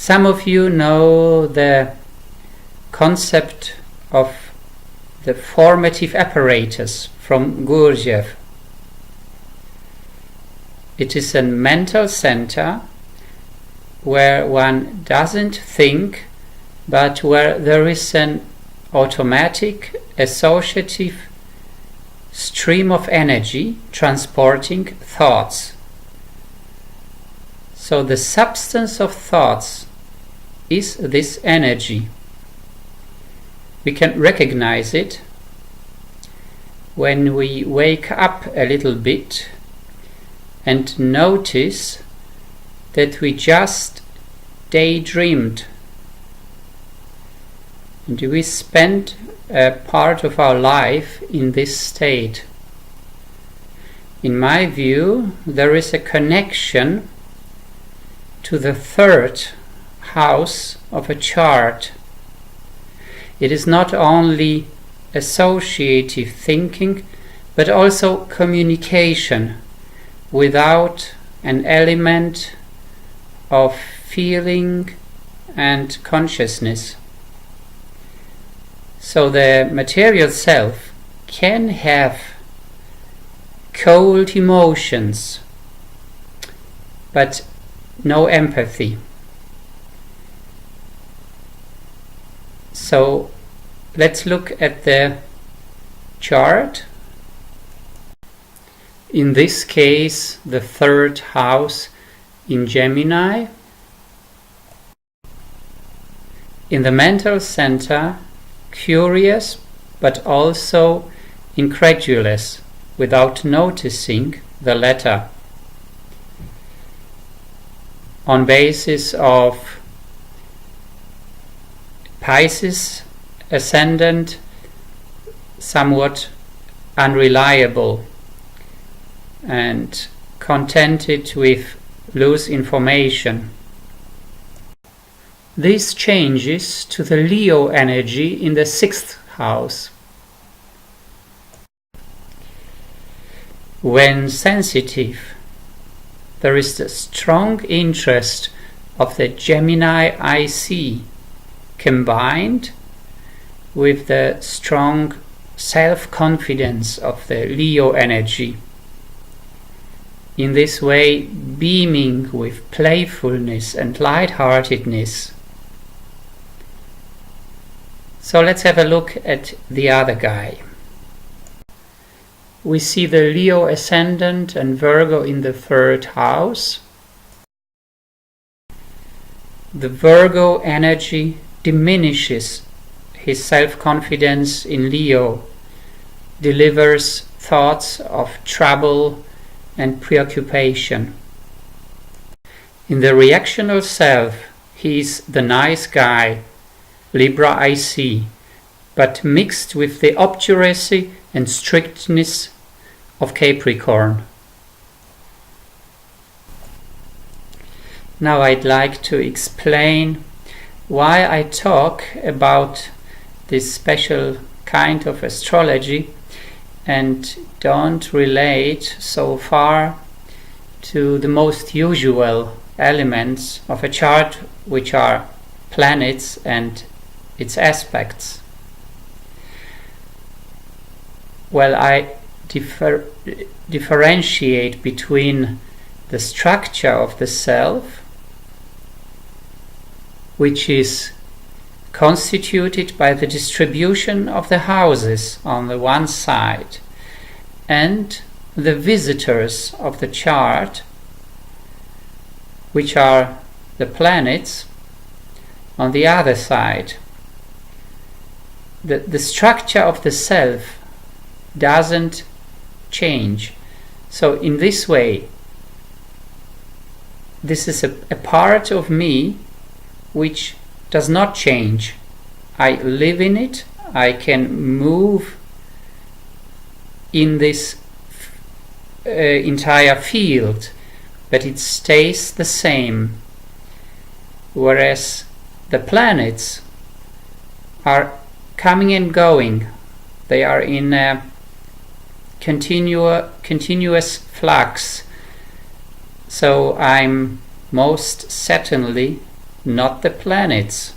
Some of you know the concept of the formative apparatus from Gurdjieff. It is a mental center where one doesn't think, but where there is an automatic associative stream of energy transporting thoughts. So the substance of thoughts is this energy. We can recognize it when we wake up a little bit and notice that we just daydreamed, and we spend a part of our life in this state. In my view, there is a connection to the third house of a chart. It is not only associative thinking, but also communication without an element of feeling and consciousness. So the material self can have cold emotions, but no empathy. So let's look at the chart. In this case, the third house in Gemini. In the mental center, curious but also incredulous without noticing the latter. On basis of Pisces ascendant, somewhat unreliable and contented with loose information. This changes to the Leo energy in the 6th house. When sensitive, there is the strong interest of the Gemini IC combined with the strong self-confidence of the Leo energy. In this way, beaming with playfulness and lightheartedness. So let's have a look at the other guy. We see the Leo ascendant and Virgo in the 3rd house. The Virgo energy diminishes his self-confidence in Leo, delivers thoughts of trouble and preoccupation. In the reactional self, he is the nice guy, Libra IC, but mixed with the obduracy and strictness of Capricorn. Now I'd like to explain why I talk about this special kind of astrology and don't relate so far to the most usual elements of a chart, which are planets and its aspects. Well, I differentiate between the structure of the self, which is constituted by the distribution of the houses on the one side, and the visitors of the chart, which are the planets, on the other side. The structure of the self doesn't change. So in this way, this is a part of me which does not change. I live in it, I can move in this entire field, but it stays the same. Whereas the planets are coming and going, they are in a continuous flux. So I'm most certainly not the planets.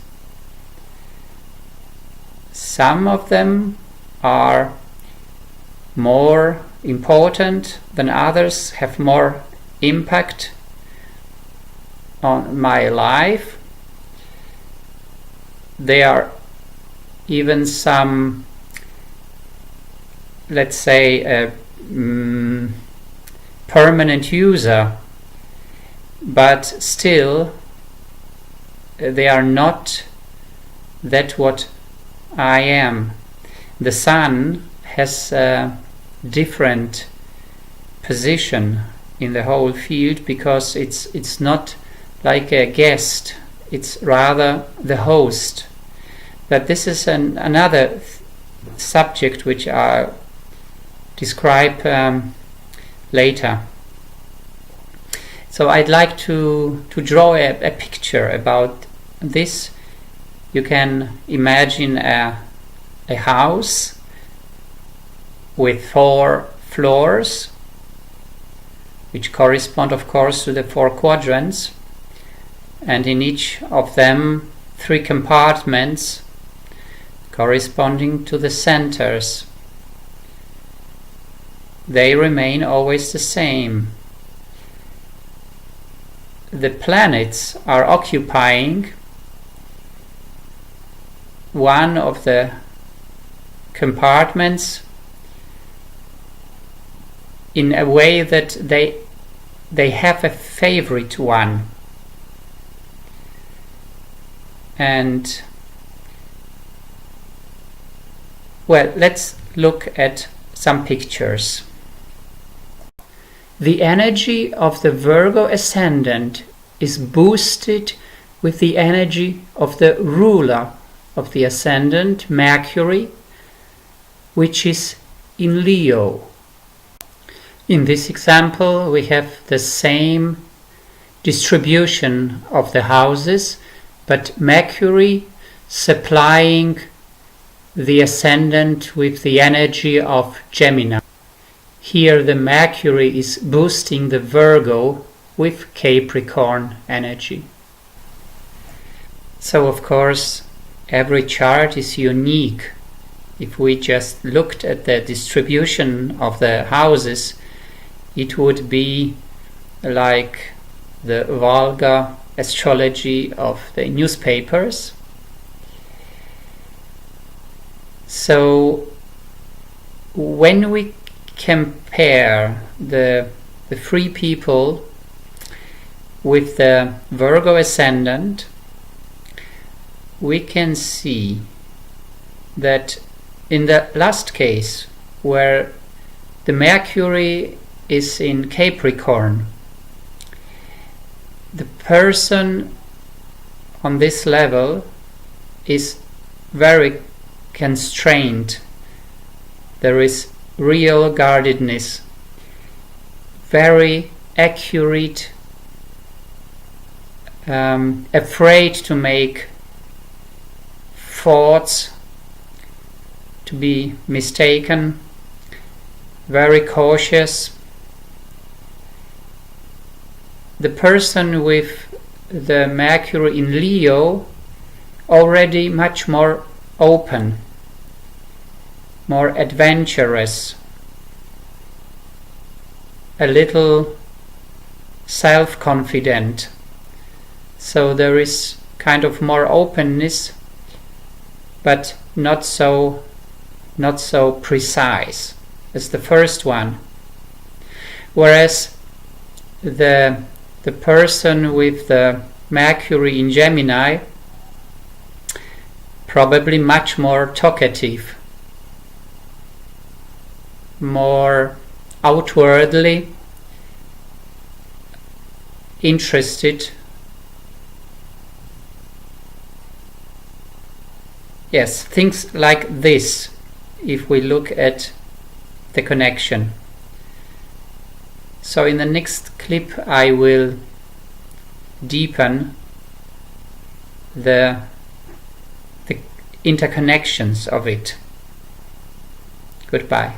Some of them are more important than others, have more impact on my life. There are even some, let's say, permanent user, but still they are not that what I am. The sun has a different position in the whole field because it's not like a guest, it's rather the host. But this is another subject which I'll describe later. So I'd like to draw a picture about this. You can imagine a house with 4 floors, which correspond of course to the 4 quadrants, and in each of them 3 compartments corresponding to the centers. They remain always the same. The planets are occupying one of the compartments in a way that they have a favorite one. And well, let's look at some pictures. The energy of the Virgo ascendant is boosted with the energy of the ruler of the ascendant, Mercury, which is in Leo. In this example, we have the same distribution of the houses, but Mercury supplying the ascendant with the energy of Gemini. Here the Mercury is boosting the Virgo with Capricorn energy. So of course every chart is unique. If we just looked at the distribution of the houses, it would be like the vulgar astrology of the newspapers. So when we compare the 3 people with the Virgo ascendant, we can see that in the last case, where the Mercury is in Capricorn, the person on this level is very constrained. There is real guardedness, very accurate, afraid to make thoughts to be mistaken, very cautious. The person with the Mercury in Leo already much more open, more adventurous, a little self-confident. So there is kind of more openness, but not so precise as the first one. Whereas the person with the Mercury in Gemini probably much more talkative, more outwardly interested. Yes, things like this, if we look at the connection. So in the next clip I will deepen the interconnections of it. Goodbye.